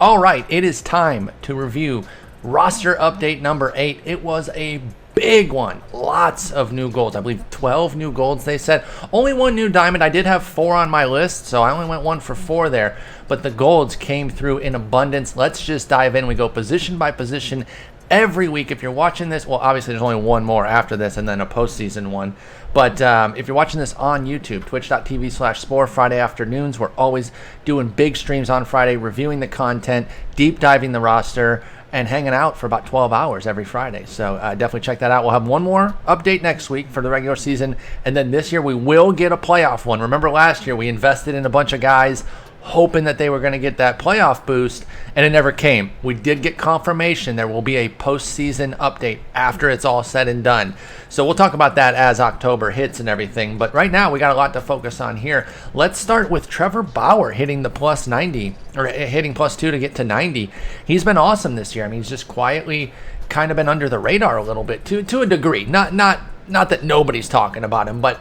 All right, it is time to review roster update number 8. It was a big one. Lots of new golds. I believe 12 new golds, they said. Only one new diamond. I did have 4 on my list, so I only went 1 for 4 there. But the golds came through in abundance. Let's just dive in. We go position by position every week. If you're watching this, well, obviously there's only one more after this and then a postseason one. But if you're watching this on YouTube, twitch.tv/Spore, Friday afternoons, we're always doing big streams on Friday, reviewing the content, deep diving the roster, and hanging out for about 12 hours every Friday. So definitely check that out. We'll have one more update next week for the regular season. And then this year we will get a playoff one. Remember last year we invested in a bunch of guys hoping that they were going to get that playoff boost, and it never came. We did get confirmation there will be a postseason update after it's all said and done. So we'll talk about that as October hits and everything. But right now we got a lot to focus on here. Let's start with Trevor Bauer hitting the plus 90, or hitting plus 2 to get to 90. He's been awesome this year. I mean, he's just quietly kind of been under the radar a little bit to a degree. Not that nobody's talking about him, but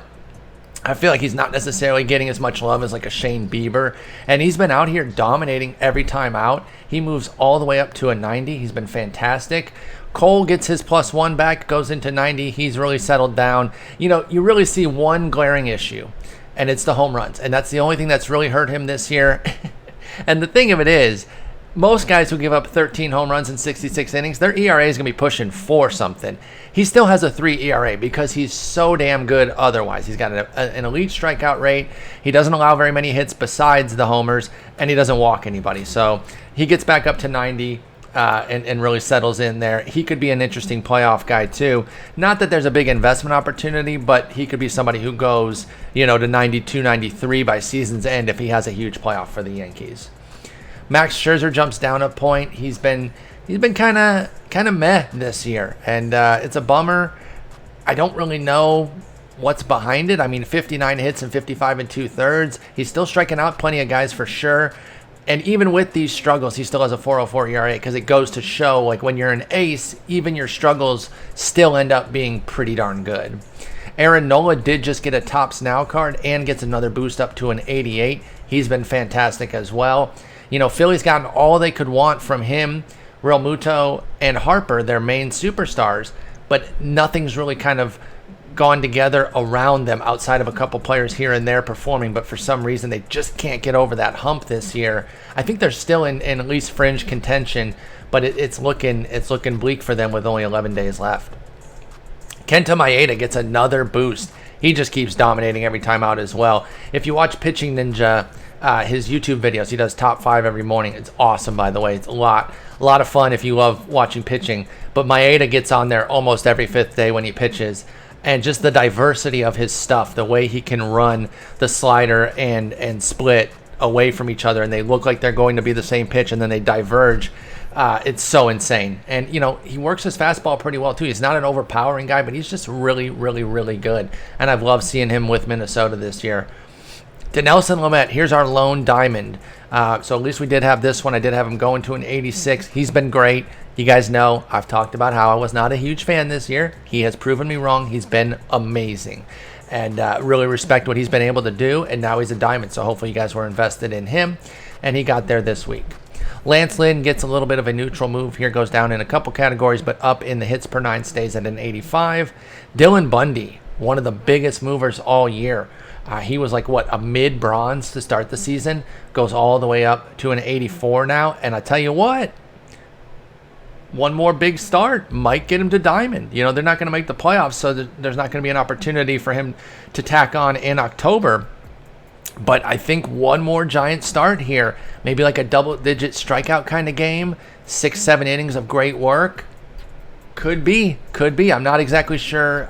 I feel like he's not necessarily getting as much love as like a Shane Bieber. And he's been out here dominating every time out. He moves all the way up to a 90. He's been fantastic. Cole gets his plus 1 back, goes into 90. He's really settled down. You know, you really see one glaring issue, and it's the home runs. And that's the only thing that's really hurt him this year. And the thing of it is, most guys who give up 13 home runs in 66 innings, their ERA is going to be pushing 4 something. He still has a 3 ERA because he's so damn good otherwise. He's got an elite strikeout rate. He doesn't allow very many hits besides the homers, and he doesn't walk anybody. So he gets back up to 90 and really settles in there. He could be an interesting playoff guy too. Not that there's a big investment opportunity, but he could be somebody who goes, to 92, 93 by season's end if he has a huge playoff for the Yankees. Max Scherzer jumps down a point. He's been kind of meh this year, and it's a bummer. I don't really know what's behind it. I mean, 59 hits and 55 2/3. He's still striking out plenty of guys for sure. And even with these struggles, he still has a 4.04 ERA because it goes to show, like, when you're an ace, even your struggles still end up being pretty darn good. Aaron Nola did just get a Tops Now card and gets another boost up to an 88. He's been fantastic as well. Philly's gotten all they could want from him, Real Muto, and Harper, their main superstars, but nothing's really kind of gone together around them outside of a couple players here and there performing, but for some reason they just can't get over that hump this year. I think they're still in at least fringe contention, but it's looking bleak for them with only 11 days left. Kenta Maeda gets another boost. He just keeps dominating every time out as well. If you watch Pitching Ninja, his YouTube videos, he does top 5 every morning. It's awesome, by the way. It's a lot of fun if you love watching pitching. But Maeda gets on there almost every 5th day when he pitches. And just the diversity of his stuff, the way he can run the slider and split away from each other, and they look like they're going to be the same pitch, and then they diverge. It's so insane. And, he works his fastball pretty well, too. He's not an overpowering guy, but he's just really, really, really good. And I've loved seeing him with Minnesota this year. To Nelson Lumet, here's our lone diamond. So at least we did have this one. I did have him going to an 86. He's been great. You guys know I've talked about how I was not a huge fan this year. He has proven me wrong. He's been amazing. And really respect what he's been able to do. And now he's a diamond. So hopefully you guys were invested in him. And he got there this week. Lance Lynn gets a little bit of a neutral move here. Goes down in a couple categories, but up in the hits per 9, stays at an 85. Dylan Bundy, one of the biggest movers all year. He was like, a mid-bronze to start the season. Goes all the way up to an 84 now. And I tell you what, one more big start might get him to diamond. They're not going to make the playoffs, so there's not going to be an opportunity for him to tack on in October. But I think one more giant start here, maybe like a double-digit strikeout kind of game, 6-7 innings of great work. Could be. I'm not exactly sure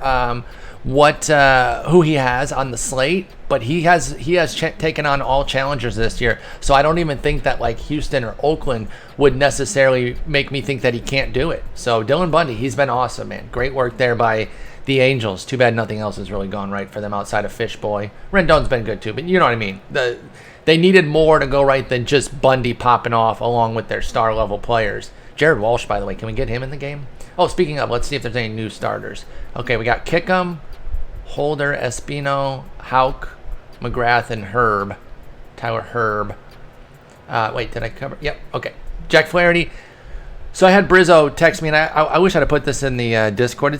who he has on the slate, but he has taken on all challengers this year. So I don't even think that like Houston or Oakland would necessarily make me think that he can't do it. So Dylan Bundy, he's been awesome, man. Great work there by the Angels. Too bad nothing else has really gone right for them outside of Fishboy. Rendon's been good too, but you know what I mean. They needed more to go right than just Bundy popping off along with their star level players. Jared Walsh, by the way, can we get him in the game? Oh, speaking of, let's see if there's any new starters. Okay, we got Kickham, Holder, Espino, Houck, McGrath, and Herb. Tyler Herb. Wait, did I cover? Yep, okay. Jack Flaherty. So I had Brizzo text me, and I wish I'd have put this in the Discord.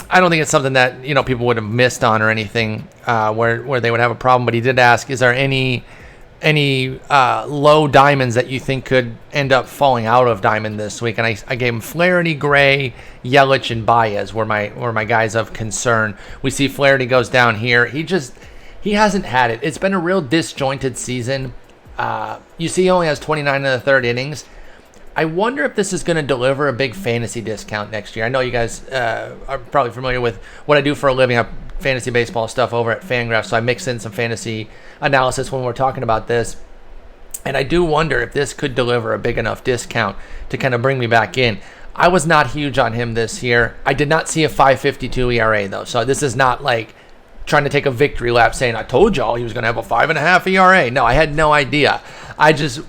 I don't think it's something that people would have missed on or anything where they would have a problem. But he did ask, is there any low diamonds that you think could end up falling out of diamond this week? And I gave him Flaherty, Gray, Yelich, and Baez were my guys of concern. We see Flaherty goes down here. He hasn't had it. It's been a real disjointed season. You see he only has 29 in the third innings. I wonder if this is going to deliver a big fantasy discount next year. I know you guys are probably familiar with what I do for a living. I have fantasy baseball stuff over at Fangraphs, so I mix in some fantasy analysis when we're talking about this. And I do wonder if this could deliver a big enough discount to kind of bring me back in. I was not huge on him this year. I did not see a 5.52 ERA, though, so this is not like trying to take a victory lap saying, I told y'all he was going to have a 5.5 ERA. No, I had no idea. I just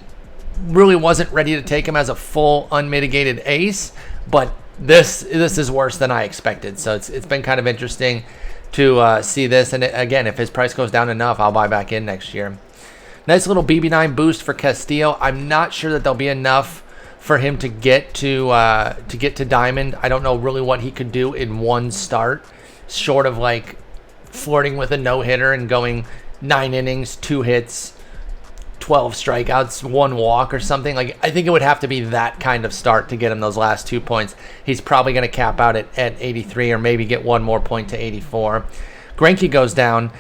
really wasn't ready to take him as a full unmitigated ace, but this is worse than I expected. So it's been kind of interesting to see this. And again, if his price goes down enough, I'll buy back in next year. Nice little BB9 boost for Castillo. I'm not sure that there'll be enough for him to get to diamond. I don't know really what he could do in one start, short of like flirting with a no-hitter and going 9 innings, 2 hits, 12 strikeouts, 1 walk or something. Like, I think it would have to be that kind of start to get him those last 2 points. He's probably going to cap out at 83 or maybe get 1 more point to 84. Grenkey goes down.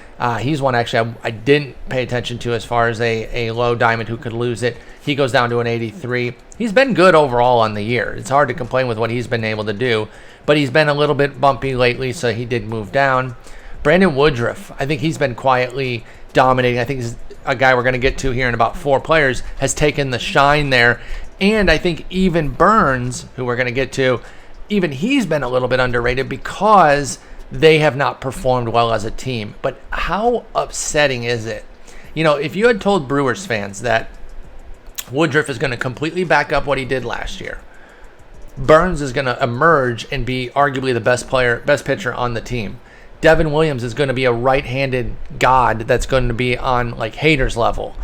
He's one actually I didn't pay attention to as far as a low diamond who could lose it. He goes down to an 83. He's been good overall on the year. It's hard to complain with what he's been able to do, but he's been a little bit bumpy lately, so he did move down. Brandon Woodruff, I think he's been quietly dominating. I think he's a guy we're going to get to here in about 4 players, has taken the shine there. And I think even Burns, who we're going to get to, even he's been a little bit underrated because they have not performed well as a team. But how upsetting is it? If you had told Brewers fans that Woodruff is going to completely back up what he did last year, Burns is going to emerge and be arguably the best pitcher on the team, Devon Williams is going to be a right-handed god that's going to be on like Hader's level,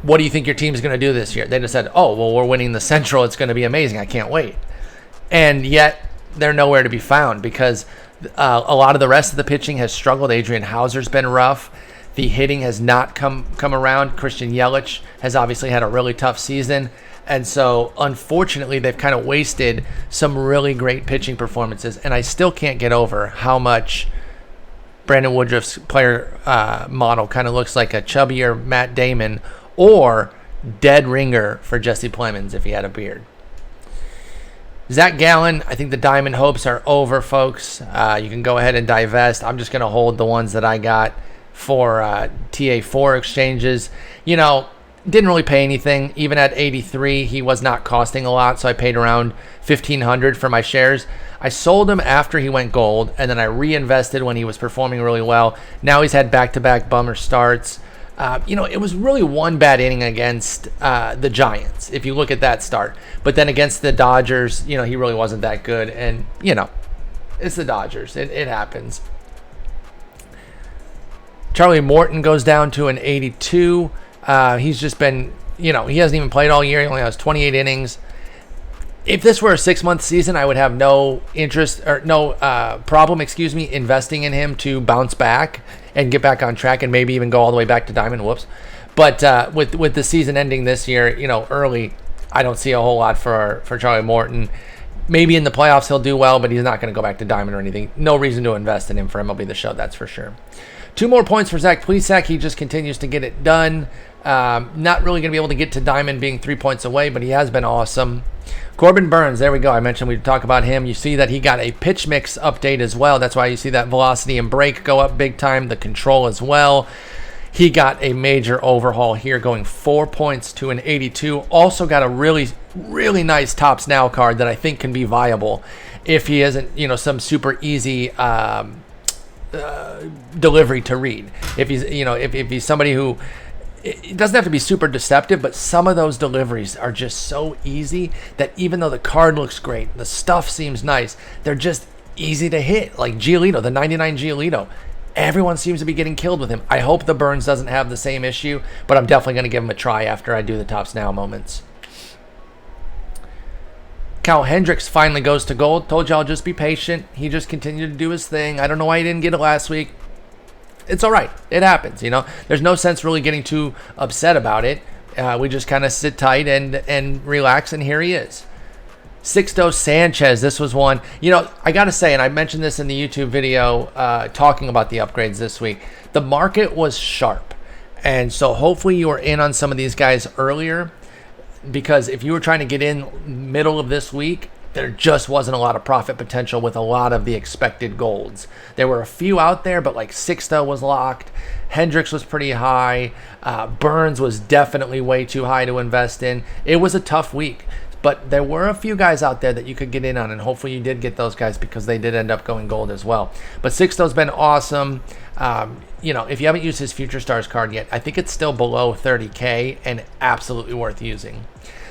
what do you think your team is going to do this year? They just said, oh, well, we're winning the Central. It's going to be amazing. I can't wait. And yet they're nowhere to be found because a lot of the rest of the pitching has struggled. Adrian Hauser's been rough. The hitting has not come around. Christian Yelich has obviously had a really tough season. And so, unfortunately, they've kind of wasted some really great pitching performances. And I still can't get over how much Brandon Woodruff's player model kind of looks like a chubbier Matt Damon or dead ringer for Jesse Plemons if he had a beard. Zach Gallen, I think the diamond hopes are over, folks. You can go ahead and divest. I'm just going to hold the ones that I got for TA4 exchanges. Didn't really pay anything. Even at 83, he was not costing a lot, so I paid around $1,500 for my shares. I sold him after he went gold, and then I reinvested when he was performing really well. Now he's had back-to-back bummer starts. It was really one bad inning against the Giants, if you look at that start. But then against the Dodgers, he really wasn't that good. And, it's the Dodgers. It happens. Charlie Morton goes down to an 82. He's just been, he hasn't even played all year. He only has 28 innings. If this were a 6-month season, I would have no interest or no problem, investing in him to bounce back and get back on track and maybe even go all the way back to diamond. Whoops. But with the season ending this year, early, I don't see a whole lot for Charlie Morton. Maybe in the playoffs he'll do well, but he's not going to go back to diamond or anything. No reason to invest in him for MLB The Show, that's for sure. 2 more points for Zach Plesac. He just continues to get it done. Not really going to be able to get to diamond being 3 points away, but he has been awesome. Corbin Burns, there we go. I mentioned we'd talk about him. You see that he got a pitch mix update as well. That's why you see that velocity and break go up big time, the control as well. He got a major overhaul here, going 4 points to an 82. Also got a really, really nice Tops Now card that I think can be viable if he isn't, some super easy delivery to read. If he's, if he's somebody who, it doesn't have to be super deceptive, but some of those deliveries are just so easy that even though the card looks great, the stuff seems nice, they're just easy to hit. Like Giolito, the 99 Giolito. Everyone seems to be getting killed with him. I hope the Burns doesn't have the same issue, but I'm definitely going to give him a try after I do the Tops Now moments. Cal Hendricks finally goes to gold. Told y'all just be patient. He just continued to do his thing. I don't know why he didn't get it last week. It's all right. It happens, There's no sense really getting too upset about it. We just kind of sit tight and relax, and here he is. Sixto Sanchez, this was one. I got to say, and I mentioned this in the YouTube video talking about the upgrades this week, the market was sharp. And so hopefully you were in on some of these guys earlier, because if you were trying to get in middle of this week, there just wasn't a lot of profit potential with a lot of the expected golds. There were a few out there, but like Sixto was locked. Hendricks was pretty high. Burns was definitely way too high to invest in. It was a tough week, but there were a few guys out there that you could get in on, and hopefully you did get those guys because they did end up going gold as well. But Sixto's been awesome. If you haven't used his Future Stars card yet, I think it's still below 30K and absolutely worth using.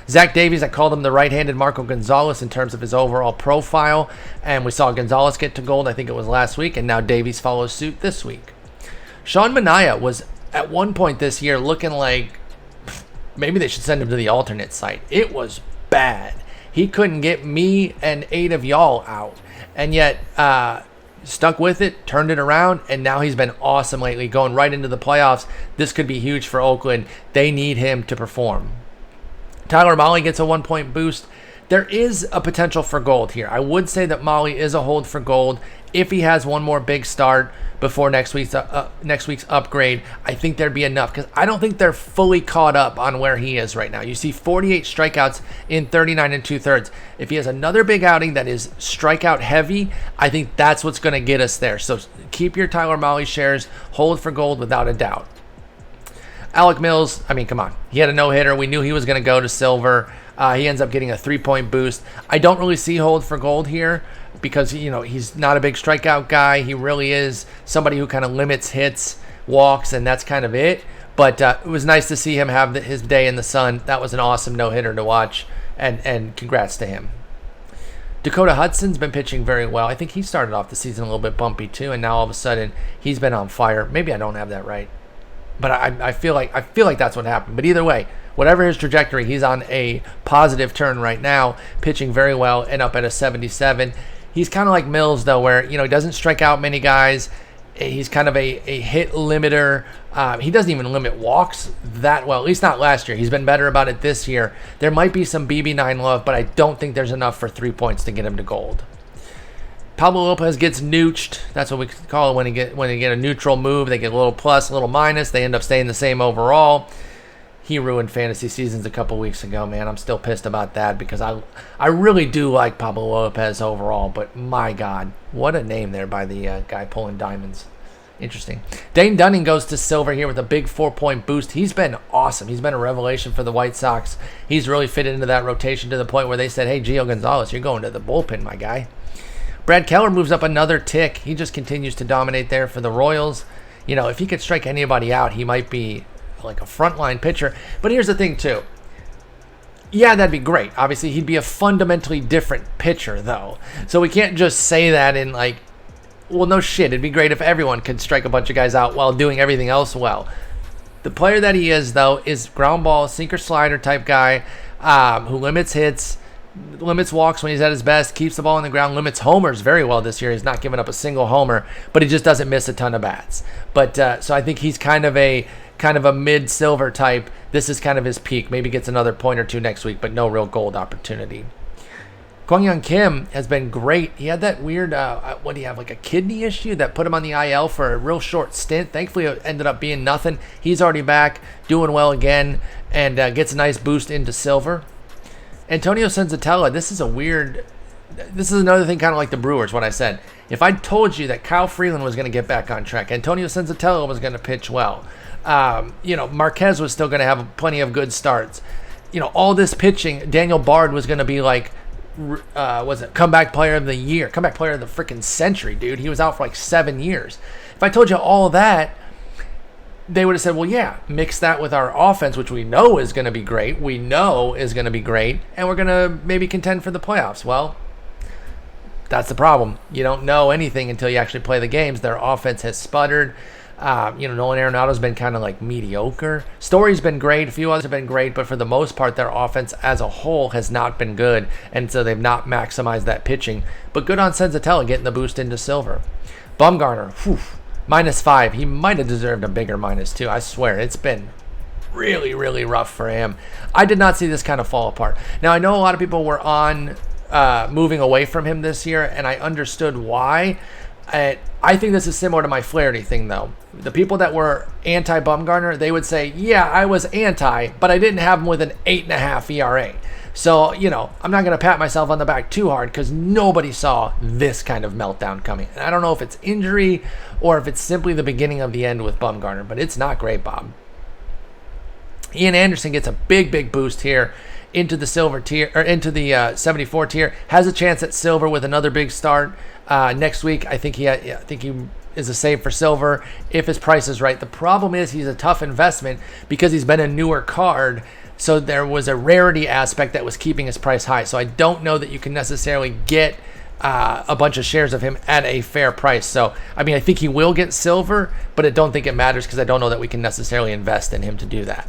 Zach Davies, I called him the right-handed Marco Gonzalez in terms of his overall profile, and we saw Gonzalez get to gold, I think it was last week, and now Davies follows suit this week. Sean Manaea was at one point this year looking like maybe they should send him to the alternate site. It was bad. He couldn't get me and 8 of y'all out, and yet stuck with it, turned it around, and now he's been awesome lately, going right into the playoffs. This could be huge for Oakland. They need him to perform. Tyler Mahle gets a 1-point boost. There is a potential for gold here. I would say that Mahle is a hold for gold. If he has one more big start before next week's upgrade, I think there'd be enough, because I don't think they're fully caught up on where he is right now. You see 48 strikeouts in 39 2/3. If he has another big outing that is strikeout heavy, I think that's what's going to get us there. So keep your Tyler Mahle shares, hold for gold without a doubt. Alec Mills, come on. He had a no-hitter. We knew he was going to go to silver. He ends up getting a 3-point boost. I don't really see hold for gold here because, he's not a big strikeout guy. He really is somebody who kind of limits hits, walks, and that's kind of it. But it was nice to see him have his day in the sun. That was an awesome no-hitter to watch, and congrats to him. Dakota Hudson's been pitching very well. I think he started off the season a little bit bumpy too, and now all of a sudden he's been on fire. Maybe I don't have that right, but I feel like that's what happened. But either way, whatever his trajectory, he's on a positive turn right now, pitching very well and up at a 77. He's kind of like Mills though, where he doesn't strike out many guys. He's kind of a hit limiter. He doesn't even limit walks that well, at least not last year. He's been better about it this year. There might be some BB9 love, but I don't think there's enough for 3 points to get him to gold. Pablo Lopez gets neutred. That's what we call it when they get a neutral move. They get a little plus, a little minus. They end up staying the same overall. He ruined fantasy seasons a couple weeks ago, man. I'm still pissed about that because I really do like Pablo Lopez overall, but my God, what a name there by the guy pulling diamonds. Interesting. Dane Dunning goes to silver here with a big 4-point boost. He's been awesome. He's been a revelation for the White Sox. He's really fitted into that rotation to the point where they said, hey, Gio Gonzalez, you're going to the bullpen, my guy. Brad Keller moves up another tick. He just continues to dominate there for the Royals. If he could strike anybody out, he might be like a frontline pitcher. But here's the thing, too. Yeah, that'd be great. Obviously, he'd be a fundamentally different pitcher, though. So we can't just say that in well, no shit. It'd be great if everyone could strike a bunch of guys out while doing everything else well. The player that he is, though, is ground ball, sinker slider type guy who limits hits, limits walks when he's at his best, keeps the ball on the ground, limits homers very well this year. He's not giving up a single homer, but he just doesn't miss a ton of bats. But so I think he's kind of a mid-silver type. This is kind of his peak. Maybe gets another point or two next week, but no real gold opportunity. Kwang-Hyun Kim has been great. He had that weird, what do you have, like a kidney issue that put him on the IL for a real short stint. Thankfully, it ended up being nothing. He's already back, doing well again, and gets a nice boost into silver. Antonio Senzatella, this is another thing kind of like the Brewers, what I said. If I told you that Kyle Freeland was going to get back on track, Antonio Senzatella was going to pitch well, Marquez was still going to have plenty of good starts. All this pitching, Daniel Bard was going to be like, comeback player of the year, comeback player of the freaking century, dude. He was out for 7 years. If I told you all of that, they would have said, well, yeah, mix that with our offense, which we know is going to be great. And we're going to maybe contend for the playoffs. Well, that's the problem. You don't know anything until you actually play the games. Their offense has sputtered. Nolan Arenado's been kind of like mediocre. Story's been great. A few others have been great, but for the most part, their offense as a whole has not been good, and so they've not maximized that pitching. But good on Senzatella getting the boost into silver. Bumgarner, -5. He might have deserved a bigger -2. I swear, it's been really, really rough for him. I did not see this kind of fall apart. Now, I know a lot of people were on moving away from him this year, and I understood why. I think this is similar to my Flaherty thing, though. The people that were anti-Bumgarner, they would say, yeah, I was anti, but I didn't have him with an 8.5 ERA. So, I'm not going to pat myself on the back too hard because nobody saw this kind of meltdown coming. And I don't know if it's injury or if it's simply the beginning of the end with Bumgarner, but it's not great, Bob. Ian Anderson gets a big boost here into the silver tier, or into the 74 tier. Has a chance at silver with another big start next week. I think he is a save for silver if his price is right. The problem is he's a tough investment because he's been a newer card. So there was a rarity aspect that was keeping his price high. So I don't know that you can necessarily get a bunch of shares of him at a fair price. So, I think he will get silver, but I don't think it matters because I don't know that we can necessarily invest in him to do that.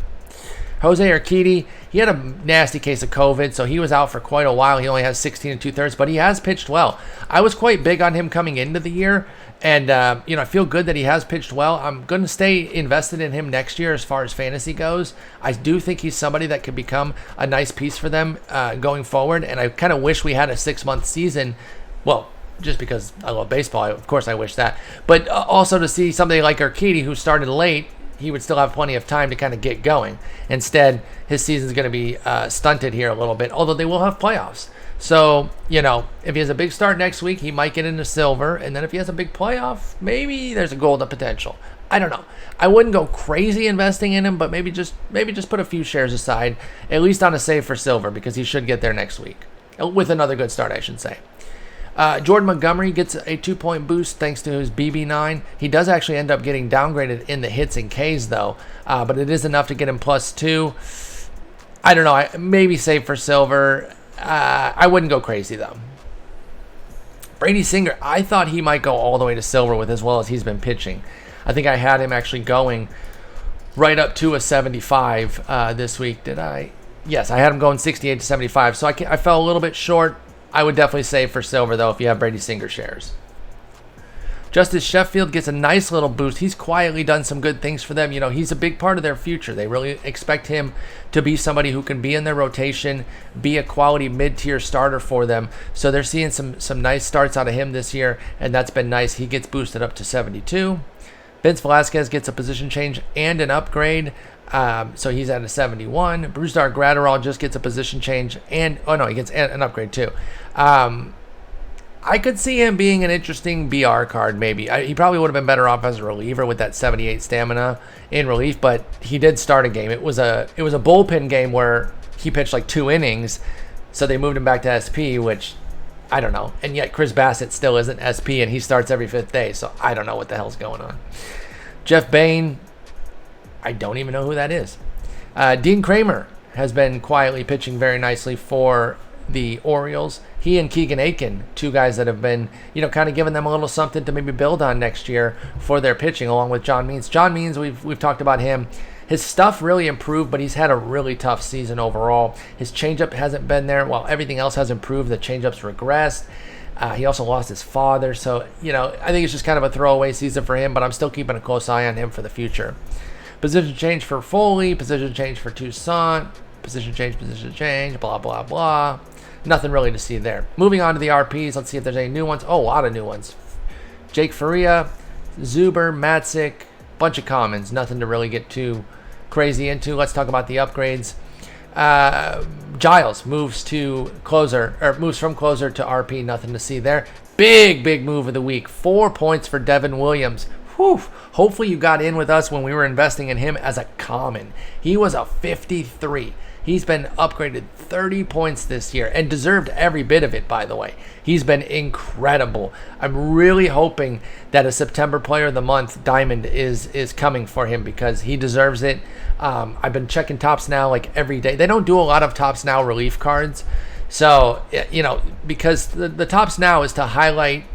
Jose Urquidy, he had a nasty case of COVID, so he was out for quite a while. He only has 16 2/3, but he has pitched well. I was quite big on him coming into the year, and I feel good that he has pitched well. I'm going to stay invested in him next year as far as fantasy goes. I do think he's somebody that could become a nice piece for them going forward, and I kind of wish we had a 6-month season. Well, just because I love baseball, of course I wish that. But also to see somebody like Urquidy, who started late, he would still have plenty of time to kind of get going. Instead, his season's going to be stunted here a little bit, although they will have playoffs. So, if he has a big start next week, he might get into silver. And then if he has a big playoff, maybe there's a golden potential. I don't know. I wouldn't go crazy investing in him, but maybe just put a few shares aside, at least on a save for silver, because he should get there next week. With another good start, I should say. Jordan Montgomery gets a 2-point boost thanks to his BB9. He does actually end up getting downgraded in the hits and Ks, though, but it is enough to get him +2. I don't know. Maybe save for silver. I wouldn't go crazy, though. Brady Singer, I thought he might go all the way to silver with as well as he's been pitching. I think I had him actually going right up to a 75 this week. Did I? Yes, I had him going 68 to 75, so I fell a little bit short. I would definitely save for silver, though, if you have Brady Singer shares. Justice Sheffield gets a nice little boost. He's quietly done some good things for them. He's a big part of their future. They really expect him to be somebody who can be in their rotation, be a quality mid-tier starter for them. So they're seeing some nice starts out of him this year, and that's been nice. He gets boosted up to 72. Vince Velasquez gets a position change and an upgrade. So he's at a 71. Brusdar Graterol just gets a position change and he gets an upgrade too. I could see him being an interesting BR card maybe. He probably would have been better off as a reliever with that 78 stamina in relief, but he did start a game. It was a bullpen game where he pitched like 2 innings, so they moved him back to SP, which I don't know. And yet Chris Bassett still isn't SP, and he starts every 5th day, so I don't know what the hell's going on. Jeff Bain, I don't even know who that is. Dean Cramer has been quietly pitching very nicely for the Orioles. He and Keegan Aiken, 2 guys that have been, kind of giving them a little something to maybe build on next year for their pitching, along with John Means. John Means, we've talked about him. His stuff really improved, but he's had a really tough season overall. His changeup hasn't been there. While everything else has improved, the changeup's regressed. He also lost his father. So, I think it's just kind of a throwaway season for him, but I'm still keeping a close eye on him for the future. Position change for Foley, position change for Toussaint, position change, blah, blah, blah. Nothing really to see there. Moving on to the RPs, let's see if there's any new ones. Oh, a lot of new ones. Jake Faria, Zuber, Matzik, bunch of commons. Nothing to really get too crazy into. Let's talk about the upgrades. Giles moves from closer to RP. Nothing to see there. Big move of the week. 4 points for Devon Williams. Whew. Hopefully you got in with us when we were investing in him as a common. He was a 53. He's been upgraded 30 points this year and deserved every bit of it, by the way. He's been incredible. I'm really hoping that a September Player of the Month diamond is coming for him because he deserves it. I've been checking Tops Now like every day. They don't do a lot of Tops Now relief cards. So, because the Tops Now is to highlight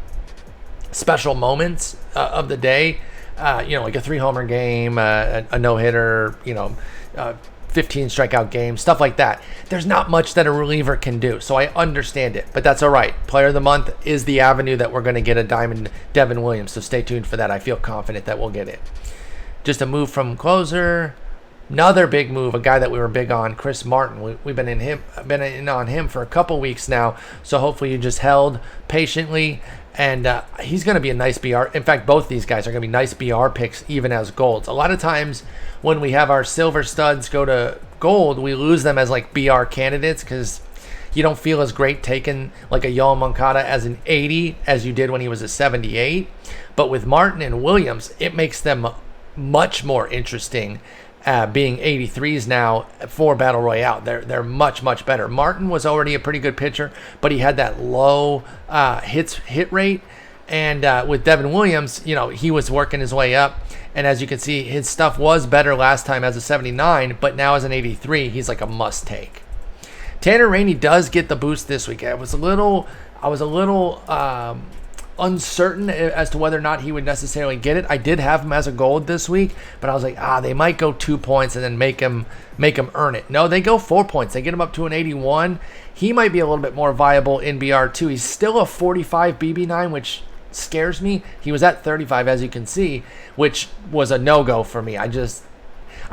special moments of the day. like a 3-homer game, a no-hitter, 15 strikeout game, stuff like that. There's not much that a reliever can do, so I understand it, but that's all right. Player of the month is the avenue that we're going to get a diamond Devon Williams, so stay tuned for that. I feel confident that we'll get it. Just a move from closer. Another big move, a guy that we were big on, Chris Martin. We've been in on him for a couple weeks now, so hopefully you just held patiently, and he's going to be a nice BR. In fact, both these guys are going to be nice BR picks, even as golds. A lot of times when we have our silver studs go to gold, we lose them as like BR candidates because you don't feel as great taking like a Yoel Moncada as an 80 as you did when he was a 78. But with Martin and Williams, it makes them much more interesting. Being 83s now for Battle Royale. They're much, much better. Martin was already a pretty good pitcher, but he had that low hit rate. And with Devon Williams, he was working his way up. And as you can see, his stuff was better last time as a 79, but now as an 83, he's like a must take. Tanner Rainey does get the boost this week. I was a little uncertain as to whether or not he would necessarily get it. I did have him as a gold this week, but I was like, they might go 2 points and then make him earn it. No, they go 4 points. They get him up to an 81. He might be a little bit more viable in BR2. He's still a 45 BB9, which scares me. He was at 35, as you can see, which was a no-go for me. I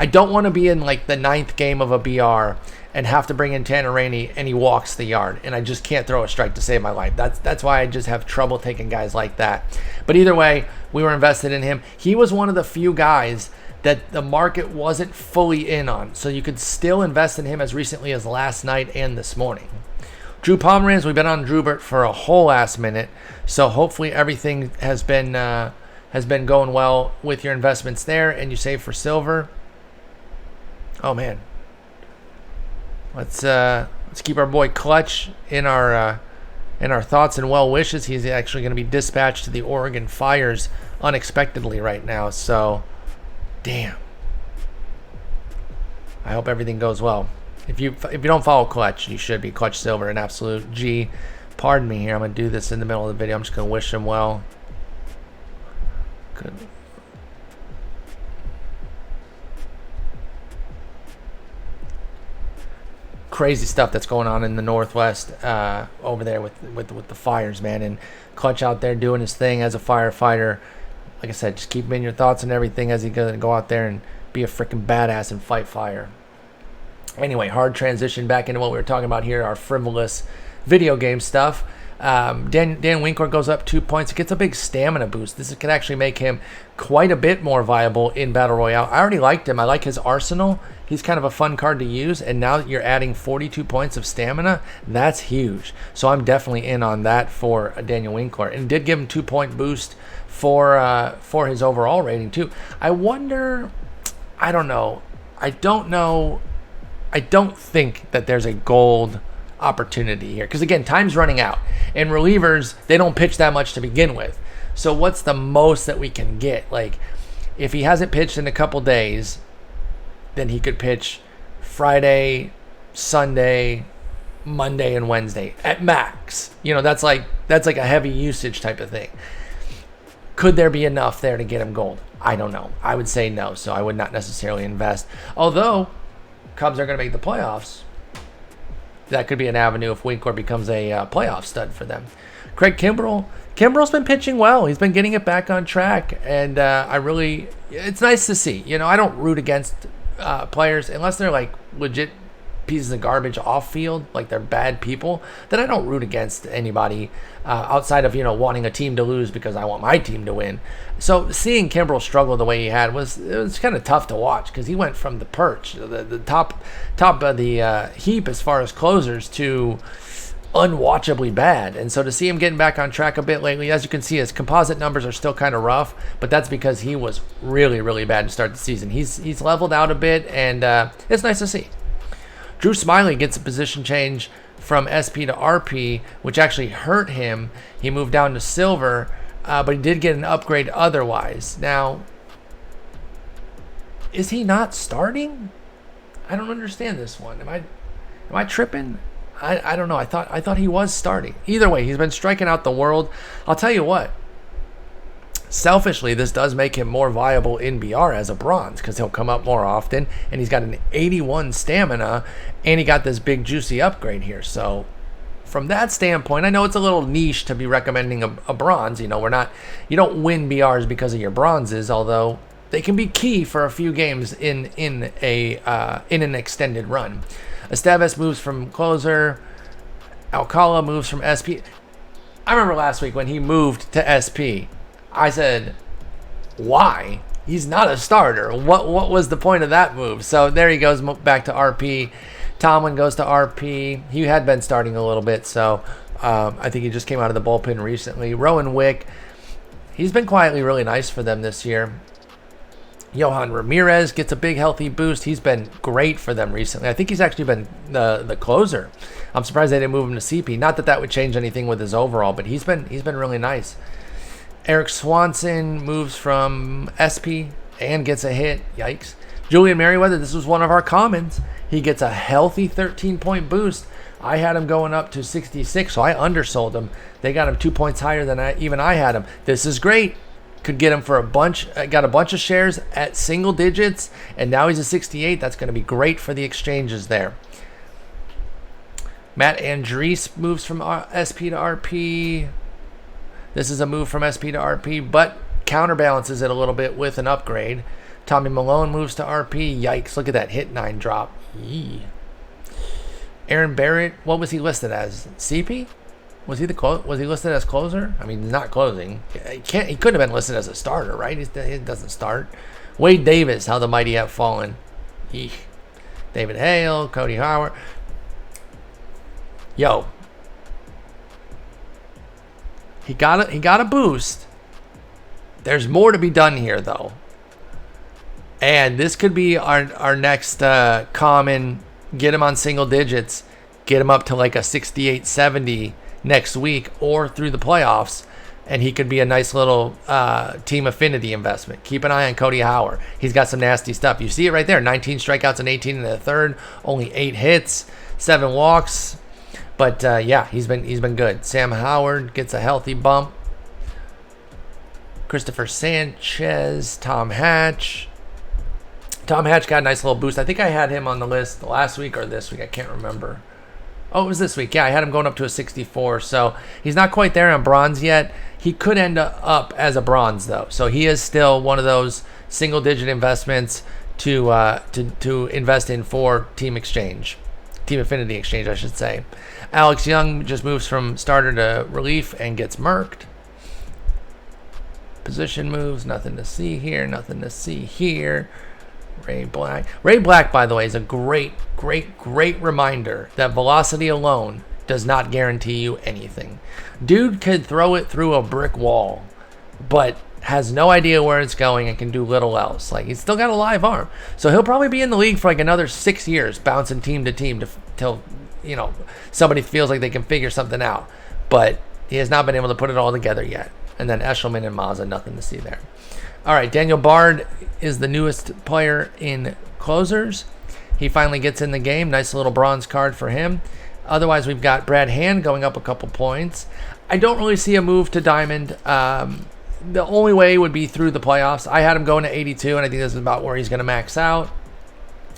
don't want to be in like the 9th game of a BR and have to bring in Tanner Rainey and he walks the yard, and I just can't throw a strike to save my life. That's why I just have trouble taking guys like that. But either way, we were invested in him. He was one of the few guys that the market wasn't fully in on, so you could still invest in him as recently as last night and this morning. Drew Pomeranz, we've been on Drewbert for a whole last minute, so hopefully everything has been going well with your investments there, and you save for silver. Oh man. Let's keep our boy Clutch in our thoughts and well wishes. He's actually going to be dispatched to the Oregon Fires unexpectedly right now. So, damn. I hope everything goes well. If you don't follow Clutch, you should be. Clutch Silver, an absolute G. Pardon me here. I'm going to do this in the middle of the video. I'm just going to wish him well. Good. Crazy stuff that's going on in the Northwest over there with the fires, man. And Clutch out there doing his thing as a firefighter. Like I said, just keep him in your thoughts and everything as he's going to go out there and be a freaking badass and fight fire. Anyway, hard transition back into what we were talking about here, our frivolous video game stuff. Dan Winkler goes up 2 points. Gets a big stamina boost. This could actually make him quite a bit more viable in Battle Royale. I already liked him. I like his arsenal. He's kind of a fun card to use. And now that you're adding 42 points of stamina, that's huge. So I'm definitely in on that for Daniel Winkler. And did give him 2 point boost for his overall rating too. I wonder. I don't know. I don't think that there's a gold opportunity here, because again, time's running out, and relievers, they don't pitch that much to begin with. So what's the most that we can get? Like, if he hasn't pitched in a couple days, then he could pitch Friday, Sunday, Monday, and Wednesday at max. That's like a heavy usage type of thing. Could there be enough there to get him gold? I don't know. I would say no, so I would not necessarily invest. Although Cubs are going to make the playoffs, that could be an avenue if Winkler becomes a playoff stud for them. Craig Kimbrell. Kimbrell's been pitching well. He's been getting it back on track, and it's nice to see. I don't root against players unless they're like legit pieces of garbage off field, like they're bad people. Then I don't root against anybody outside of wanting a team to lose because I want my team to win. So seeing Kimbrell struggle the way he had was kind of tough to watch, because he went from the perch, the top of the heap as far as closers, to unwatchably bad. And so to see him getting back on track a bit lately, as you can see, his composite numbers are still kind of rough, but that's because he was really, really bad to start the season. He's leveled out a bit, and it's nice to see. Drew Smiley gets a position change from SP to RP, which actually hurt him. He moved down to silver, but he did get an upgrade otherwise. Now, is he not starting? I don't understand this one. Am I tripping? I don't know. I thought he was starting. Either way, he's been striking out the world. I'll tell you what. selfishly, this does make him more viable in BR as a bronze because he'll come up more often, and he's got an 81 stamina, and he got this big juicy upgrade here. So from that standpoint, I know it's a little niche to be recommending a bronze. You don't win BRs because of your bronzes, although they can be key for a few games in an extended run. Estevez moves from closer. Alcala moves from SP. I remember last week when he moved to SP, I said, why? He's not a starter. What was the point of that move? So there he goes back to RP. Tomlin goes to RP. He had been starting a little bit, so I think he just came out of the bullpen recently. Rowan Wick, he's been quietly really nice for them this year. Johan Ramirez gets a big healthy boost. He's been great for them recently. I think he's actually been the closer. I'm surprised they didn't move him to CP. Not that would change anything with his overall, but he's been really nice. Eric Swanson moves from SP and gets a hit. Yikes. Julian Merriweather, this was one of our commons. He gets a healthy 13-point boost. I had him going up to 66, so I undersold him. They got him 2 points higher than I had him. This is great. Could get him for got a bunch of shares at single digits, and now he's a 68. That's going to be great for the exchanges there. Matt Andrees moves from SP to RP. This is a move from SP to RP, but counterbalances it a little bit with an upgrade. Tommy Malone moves to RP. Yikes, look at that hit 9 drop. Yee. Aaron Barrett, what was he listed as? CP? Was he listed as closer? I mean, he's not closing. He couldn't have been listed as a starter, right? He doesn't start. Wade Davis, how the mighty have fallen. Eek. David Hale, Cody Howard. Yo, he got a boost. There's more to be done here, though, and this could be our next common. Get him on single digits, get him up to like a 68, 70 next week or through the playoffs, and he could be a nice little team affinity investment. Keep an eye on Cody Howard. He's got some nasty stuff. You see it right there: 19 strikeouts and 18 in the third, only 8 hits, 7 walks. But yeah, he's been good. Sam Howard gets a healthy bump. Christopher Sanchez, Tom Hatch. Tom Hatch got a nice little boost. I think I had him on the list last week or this week. I can't remember. Oh, it was this week. Yeah, I had him going up to a 64. So he's not quite there on bronze yet. He could end up as a bronze though. So he is still one of those single-digit investments to invest in for team affinity exchange, I should say. Alex Young just moves from starter to relief and gets murked. Position moves, nothing to see here, nothing to see here. Ray Black, by the way, is a great reminder that velocity alone does not guarantee you anything. Dude could throw it through a brick wall, but has no idea where it's going and can do little else. Like, he's still got a live arm. So he'll probably be in the league for like another 6 years, bouncing team to team till somebody feels like they can figure something out. But he has not been able to put it all together yet. And then Eshelman and Mazza, nothing to see there. All right, Daniel Bard is the newest player in closers. He finally gets in the game. Nice little bronze card for him. Otherwise, we've got Brad Hand going up a couple points. I don't really see a move to Diamond. The only way would be through the playoffs. I had him going to 82, and I think this is about where he's going to max out.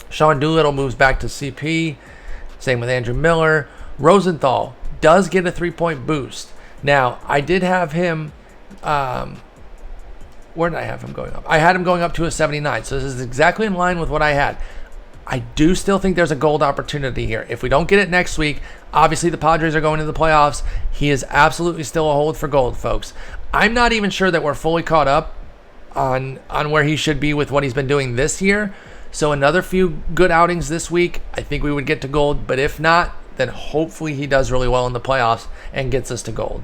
Sean Doolittle moves back to CP. Same with Andrew Miller. Rosenthal does get a 3-point boost. Now, I did have him... where did I have him going up? I had him going up to a 79, so this is exactly in line with what I had. I do still think there's a gold opportunity here. If we don't get it next week, obviously the Padres are going to the playoffs. He is absolutely still a hold for gold, folks. I'm not even sure that we're fully caught up on where he should be with what he's been doing this year. So another few good outings this week, I think we would get to gold. But if not, then hopefully he does really well in the playoffs and gets us to gold.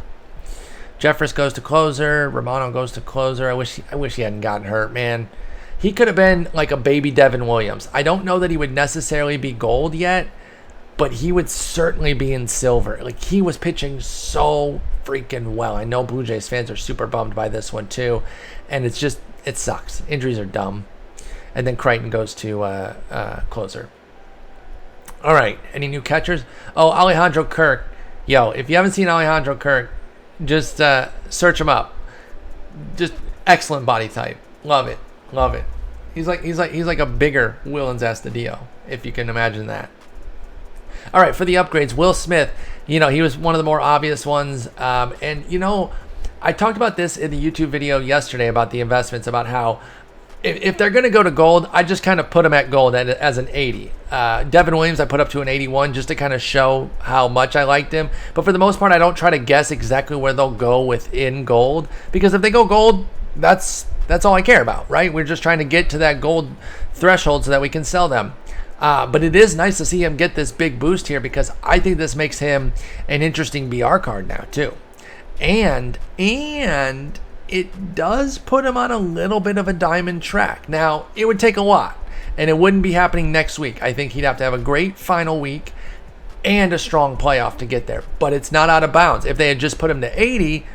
Jeffress goes to closer. Romano goes to closer. I wish he hadn't gotten hurt, man. He could have been like a baby Devon Williams. I don't know that he would necessarily be gold yet, but he would certainly be in silver. Like, he was pitching so freaking well. I know Blue Jays fans are super bummed by this one too, and it sucks. Injuries are dumb. And then Crichton goes to closer. All right, any new catchers? Oh, Alejandro Kirk. Yo, if you haven't seen Alejandro Kirk, just search him up. Just Excellent body type. Love it. Love it. He's like a bigger Willens Astudillo, if you can imagine that. All right, for the upgrades, Will Smith, he was one of the more obvious ones. And I talked about this in the YouTube video yesterday about the investments, about how if they're going to go to gold, I just kind of put them at gold as an 80. Devon Williams, I put up to an 81 just to kind of show how much I liked him. But for the most part, I don't try to guess exactly where they'll go within gold, because if they go gold, that's all I care about, right? We're just trying to get to that gold threshold so that we can sell them. But it is nice to see him get this big boost here, because I think this makes him an interesting BR card now too. And it does put him on a little bit of a diamond track. Now, it would take a lot, and it wouldn't be happening next week. I think he'd have to have a great final week and a strong playoff to get there. But it's not out of bounds. If they had just put him to 80,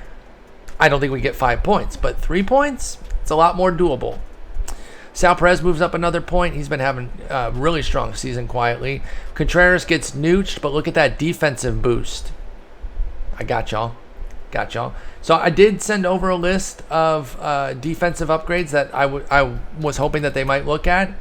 I don't think we get 5 points. But 3 points, it's a lot more doable. Sal Perez moves up another point. He's been having a really strong season quietly. Contreras gets nooched, but look at that defensive boost. I got y'all. So I did send over a list of defensive upgrades that I was hoping that they might look at,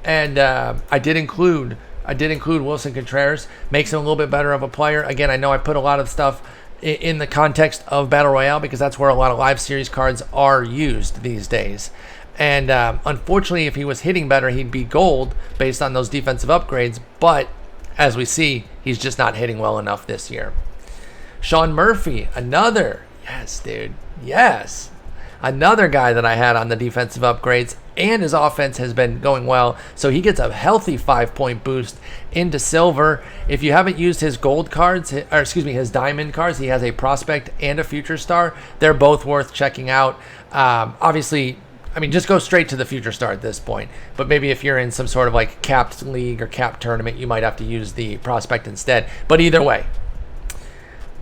and I did include Wilson Contreras. Makes him a little bit better of a player. Again, I know I put a lot of stuff in the context of Battle Royale, because that's where a lot of live series cards are used these days. And unfortunately, if he was hitting better, he'd be gold based on those defensive upgrades. But as we see, he's just not hitting well enough this year. Sean Murphy, another guy that I had on the defensive upgrades, and his offense has been going well, so he gets a healthy 5-point boost into silver. If you haven't used his gold cards, his diamond cards, he has a prospect and a future star. They're both worth checking out. Obviously, just go straight to the future star at this point, but maybe if you're in some sort of like capped league or capped tournament, you might have to use the prospect instead. But either way,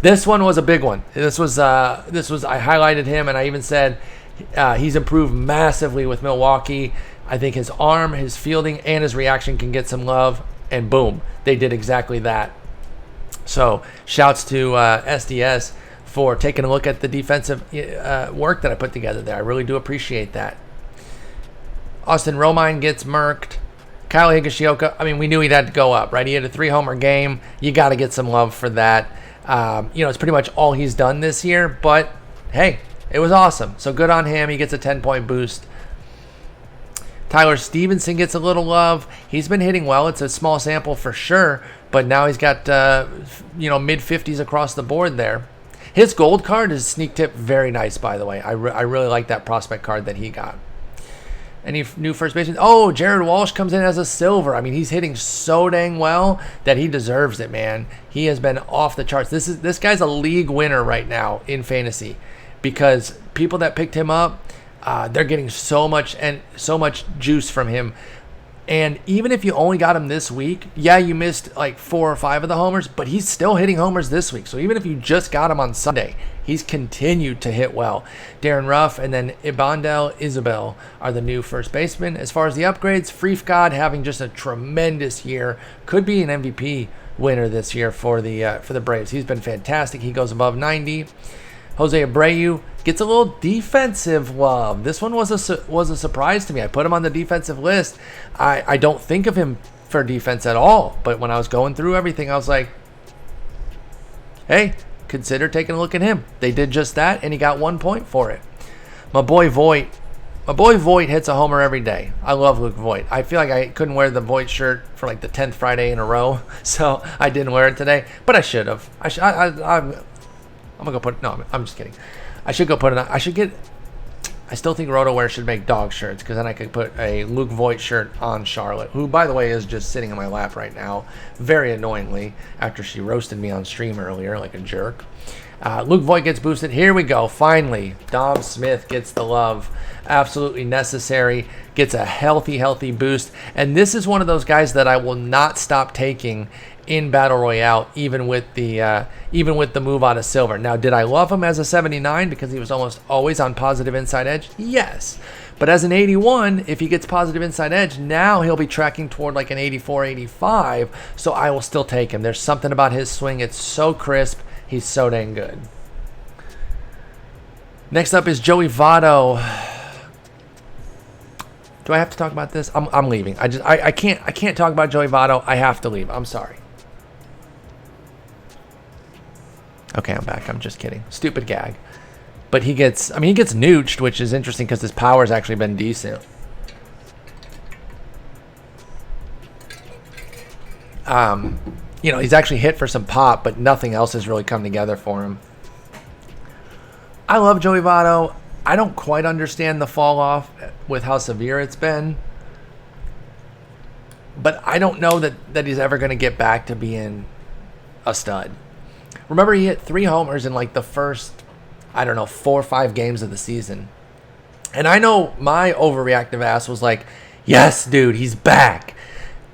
this one was a big one. This was I highlighted him, and I even said he's improved massively with Milwaukee. I think his arm, his fielding, and his reaction can get some love, and boom, they did exactly that. So shouts to SDS for taking a look at the defensive work that I put together there. I really do appreciate that. Austin Romine gets murked. Kyle Higashioka, we knew he'd had to go up, right? He had a 3-homer game. You got to get some love for that. It's pretty much all he's done this year, but hey, it was awesome. So good on him. He gets a 10-point boost. Tyler Stevenson gets a little love. He's been hitting well. It's a small sample for sure, but now he's got mid-50s across the board there. His gold card is sneak tip very nice, by the way. I really like that prospect card that he got. Any new first baseman? Oh, Jared Walsh comes in as a silver. He's hitting so dang well that he deserves it, man. He has been off the charts. This guy's a league winner right now in fantasy, because people that picked him up, they're getting so much juice from him. And even if you only got him this week, you missed like 4 or 5 of the homers, but he's still hitting homers this week. So even if you just got him on Sunday, he's continued to hit well. Darren Ruff and then Ibandel Isabel are the new first baseman. As far as the upgrades, Freef God having just a tremendous year. Could be an MVP winner this year for the Braves. He's been fantastic. He goes above 90. Jose Abreu gets a little defensive love. This one was a surprise to me. I put him on the defensive list. I don't think of him for defense at all, but when I was going through everything, I was like, hey, consider taking a look at him. They did just that, and he got 1 point for it. My boy Voit hits a homer every day. I love Luke Voit. I feel like I couldn't wear the Voit shirt for like the 10th Friday in a row, so I didn't wear it today, but I should have. I'm going to go put... No, I'm just kidding. I should go put it on. I still think RotoWare should make dog shirts, because then I could put a Luke Voit shirt on Charlotte, who, by the way, is just sitting in my lap right now, very annoyingly, after she roasted me on stream earlier like a jerk. Luke Voit gets boosted. Here we go. Finally, Dom Smith gets the love. Absolutely necessary. Gets a healthy boost. And this is one of those guys that I will not stop taking in Battle Royale, even with the move out of silver. Now, did I love him as a 79 because he was almost always on positive inside edge? Yes. But as an 81, if he gets positive inside edge, now he'll be tracking toward like an 84, 85. So I will still take him. There's something about his swing. It's so crisp. He's so dang good. Next up is Joey Votto. Do I have to talk about this? I'm leaving. I can't talk about Joey Votto. I have to leave. I'm sorry. Okay, I'm back. I'm just kidding. Stupid gag. But he gets nooched, which is interesting because his power's actually been decent. He's actually hit for some pop, but nothing else has really come together for him. I love Joey Votto. I don't quite understand the fall off with how severe it's been. But I don't know that he's ever going to get back to being a stud. Remember, he hit 3 homers in like the first, 4 or 5 games of the season. And I know my overreactive ass was like, yes, dude, he's back.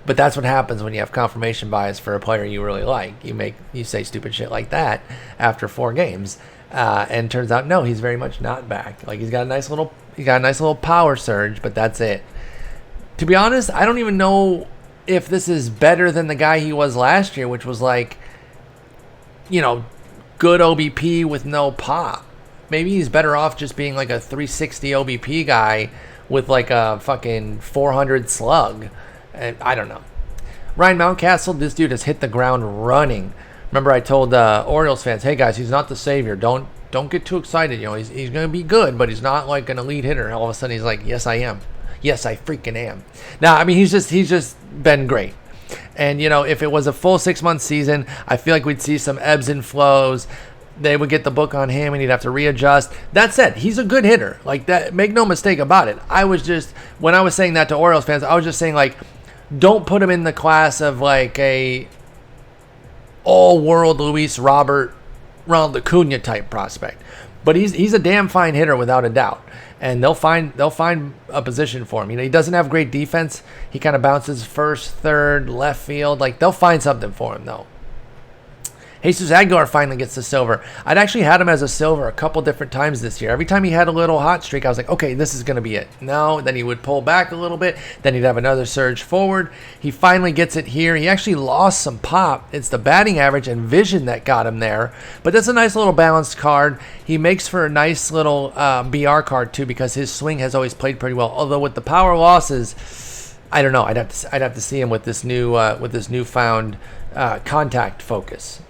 But that's what happens when you have confirmation bias for a player you really like. You say stupid shit like that after 4 games. And turns out, no, he's very much not back. Like, he's got a nice little power surge, but that's it. To be honest, I don't even know if this is better than the guy he was last year, which was like, good OBP with no pop. Maybe he's better off just being like a 360 OBP guy with like a fucking 400 slug. I don't know. Ryan Mountcastle, this dude has hit the ground running. Remember, I told Orioles fans, hey guys, he's not the savior. Don't get too excited. He's going to be good, but he's not like an elite hitter. All of a sudden, he's like, yes, I am. Yes, I freaking am. Now, he's just been great. And if it was a full 6-month season, I feel like we'd see some ebbs and flows. They would get the book on him, and he'd have to readjust. That said, he's a good hitter. Like that. Make no mistake about it. When I was saying that to Orioles fans, I was just saying like, don't put him in the class of like a all-world Luis Robert, Ronald Acuna type prospect. But he's a damn fine hitter without a doubt. And they'll find a position for him. He doesn't have great defense. He kind of bounces first, third, left field. Like, they'll find something for him, though. Jesus Aguilar finally gets the silver. I'd actually had him as a silver a couple different times this year. Every time he had a little hot streak, I was like, okay, this is going to be it. No, then he would pull back a little bit. Then he'd have another surge forward. He finally gets it here. He actually lost some pop. It's the batting average and vision that got him there. But that's a nice little balanced card. He makes for a nice little BR card, too, because his swing has always played pretty well. Although with the power losses, I don't know. I'd have to see him with this newfound contact focus.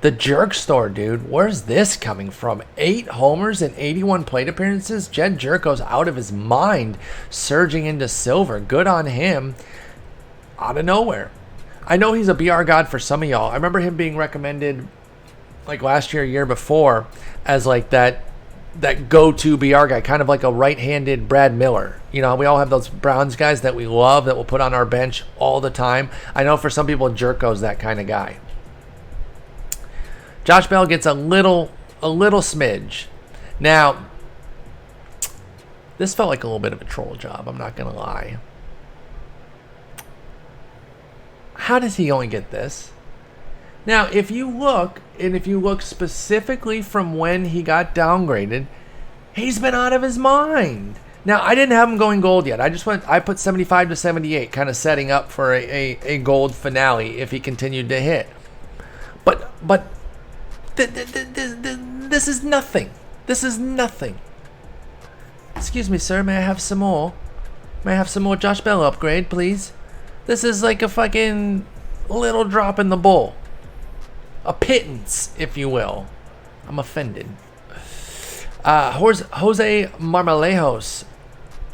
The Jerk Store, dude. Where's this coming from? 8 homers and 81 plate appearances. Jed Jerko's out of his mind, surging into silver. Good on him. Out of nowhere. I know he's a BR god for some of y'all. I remember him being recommended like last year, year before, as like that go-to BR guy, kind of like a right-handed Brad Miller. We all have those Browns guys that we love that we'll put on our bench all the time. I know for some people, Jerko's that kind of guy. Josh Bell gets a little smidge. Now, this felt like a little bit of a troll job, I'm not going to lie. How does he only get this? Now, if you look specifically from when he got downgraded, he's been out of his mind. Now, I didn't have him going gold yet. I put 75 to 78, kind of setting up for a gold finale if he continued to hit. But this is nothing. This is nothing. Excuse me, sir. May I have some more? May I have some more Josh Bell upgrade, please? This is like a fucking little drop in the bowl. A pittance, if you will. I'm offended. Jose Marmolejos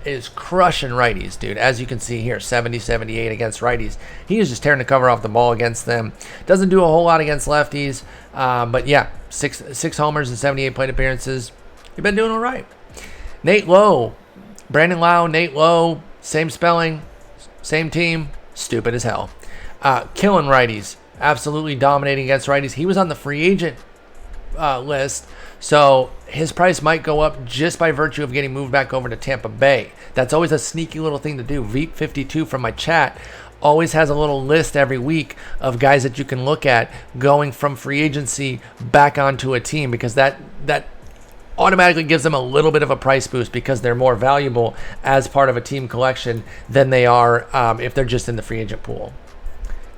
is crushing righties, dude. As you can see here, 70-78 against righties. He is just tearing the cover off the ball against them. Doesn't do a whole lot against lefties. But yeah, six homers and 78 plate appearances. You've been doing all right. Nate Lowe. Brandon Lau, Nate Lowe. Same spelling. Same team. Stupid as hell. Killing righties. Absolutely dominating against righties. He was on the free agent list, so his price might go up just by virtue of getting moved back over to Tampa Bay. That's always a sneaky little thing to do. Veep52 from my chat always has a little list every week of guys that you can look at going from free agency back onto a team, because that automatically gives them a little bit of a price boost because they're more valuable as part of a team collection than they are if they're just in the free agent pool.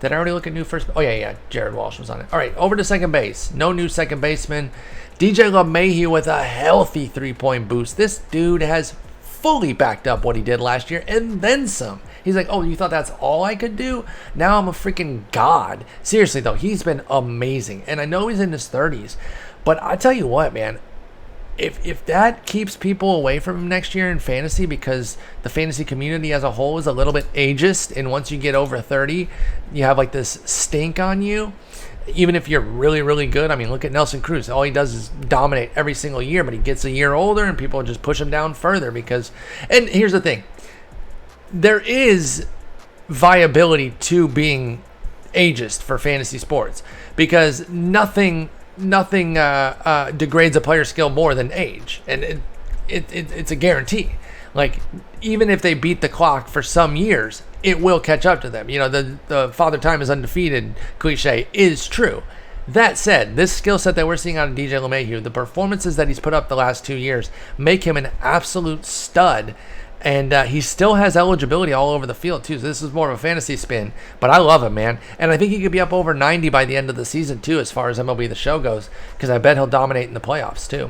Did I already look at new first? Oh, yeah. Jared Walsh was on it. All right, over to second base. No new second baseman. DJ LeMahieu with a healthy 3-point boost. This dude has fully backed up what he did last year and then some. He's like, oh, you thought that's all I could do? Now I'm a freaking god. Seriously, though, he's been amazing. And I know he's in his 30s. But I tell you what, man. If that keeps people away from him next year in fantasy, because the fantasy community as a whole is a little bit ageist, and once you get over 30, you have like this stink on you. Even if you're really, really good. I mean, look at Nelson Cruz. All he does is dominate every single year, but he gets a year older and people just push him down further because... And here's the thing. There is viability to being ageist for fantasy sports because nothing degrades a player's skill more than age, and it's a guarantee. Like, even if they beat the clock for some years, it will catch up to them. You know, the Father Time is undefeated cliche is true. That said, this skill set that we're seeing out of DJ LeMahieu, the performances that he's put up the last 2 years make him an absolute stud. And he still has eligibility all over the field, too. So this is more of a fantasy spin. But I love him, man. And I think he could be up over 90 by the end of the season, too, as far as MLB The Show goes. Because I bet he'll dominate in the playoffs, too.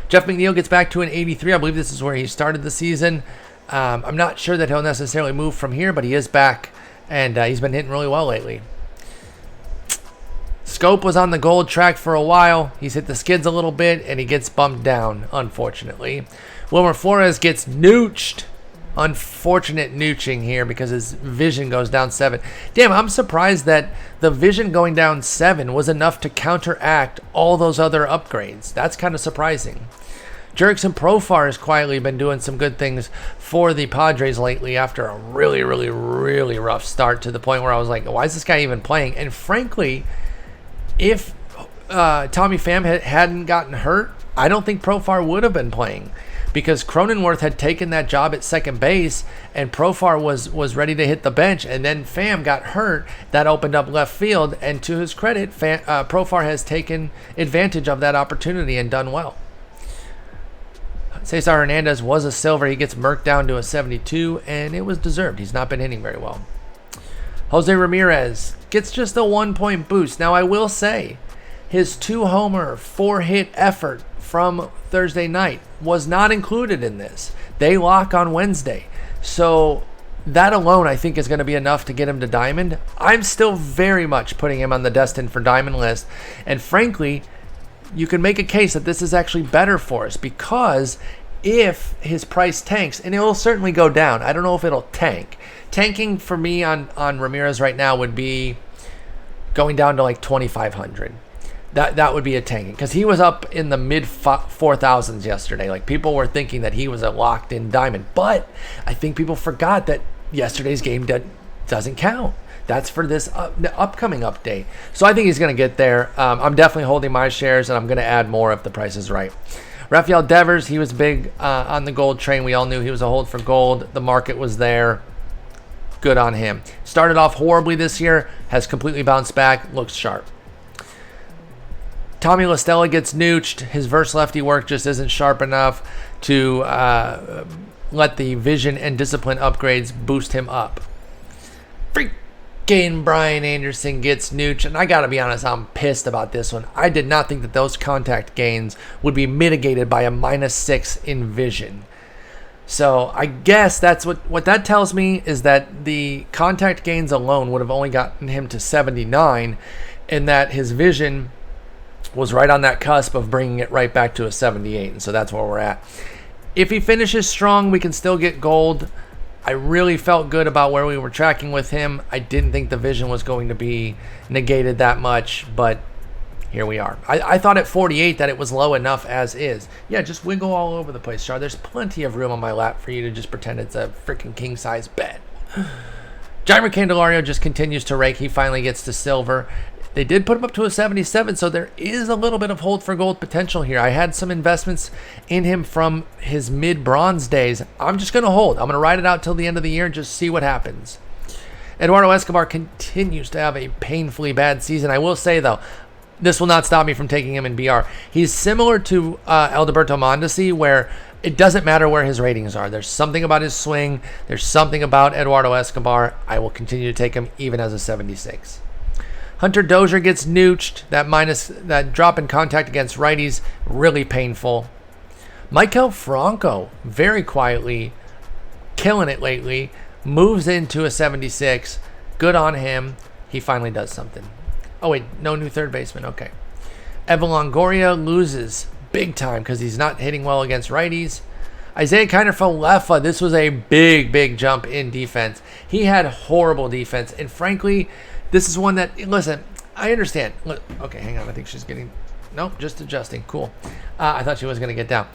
Jeff McNeil gets back to an 83. I believe this is where he started the season. I'm not sure that he'll necessarily move from here, but he is back. And he's been hitting really well lately. Scope was on the gold track for a while. He's hit the skids a little bit, and he gets bumped down, unfortunately. Wilmer Flores gets nooched. Unfortunate nooching here because his vision goes down 7. Damn, I'm surprised that the vision going down 7 was enough to counteract all those other upgrades. That's kind of surprising. Jurickson Profar has quietly been doing some good things for the Padres lately after a really, really, really rough start, to the point where I was like, why is this guy even playing? And frankly, if Tommy Pham hadn't gotten hurt, I don't think Profar would have been playing, because Cronenworth had taken that job at second base and Profar was ready to hit the bench, and then Pham got hurt. That opened up left field, and to his credit, Profar has taken advantage of that opportunity and done well. Cesar Hernandez was a silver. He gets murked down to a 72, and it was deserved. He's not been hitting very well. Jose Ramirez gets just a 1-point boost. Now, I will say, his 2-homer, 4-hit effort from Thursday night was not included in this. They lock on Wednesday. So that alone, I think, is going to be enough to get him to Diamond. I'm still very much putting him on the destined for Diamond list. And frankly, you can make a case that this is actually better for us, because if his price tanks, and it will certainly go down, I don't know if it'll tank. Tanking for me on Ramirez right now would be going down to like 2,500. That would be a tanking, because he was up in the mid 4,000s yesterday. Like, people were thinking that he was a locked in diamond, but I think people forgot that yesterday's game doesn't count. That's for this upcoming update. So I think he's going to get there. I'm definitely holding my shares, and I'm going to add more if the price is right. Raphael Devers, he was big on the gold train. We all knew he was a hold for gold. The market was there. Good on him. Started off horribly this year, has completely bounced back, looks sharp. Tommy La Stella gets nooched. His verse lefty work just isn't sharp enough to let the vision and discipline upgrades boost him up. Freaking Brian Anderson gets nooched, and I gotta be honest, I'm pissed about this one. I did not think that those contact gains would be mitigated by a -6 in vision. So I guess that's what that tells me, is that the contact gains alone would have only gotten him to 79, and that his vision was right on that cusp of bringing it right back to a 78, and so that's where we're at. If he finishes strong, we can still get gold. I really felt good about where we were tracking with him. I didn't think the vision was going to be negated that much, but here we are. I thought at 48 that it was low enough as is. Yeah, just wiggle all over the place, Char. There's plenty of room on my lap for you to just pretend it's a freaking king-size bed. Jeimer Candelario just continues to rake. He finally gets to silver. They did put him up to a 77, so there is a little bit of hold for gold potential here. I had some investments in him from his mid-bronze days. I'm just going to hold. I'm going to ride it out till the end of the year and just see what happens. Eduardo Escobar continues to have a painfully bad season. I will say, though, this will not stop me from taking him in BR. He's similar to Alberto Mondesi, where It doesn't matter where his ratings are. There's something about his swing. There's something about Eduardo Escobar. I will continue to take him even as a 76. Hunter Dozier gets nooched. That drop in contact against righties, really painful. Maikel Franco, very quietly, killing it lately, moves into a 76. Good on him. He finally does something. Oh, wait, no new third baseman. Okay. Evan Longoria loses big time because he's not hitting well against righties. Isaiah Kiner-Falefa, this was a big jump in defense. He had horrible defense, and frankly, this is one that, listen, I understand. Look, okay, hang on. I think she's getting, nope, just adjusting. Cool. I thought she was going to get down.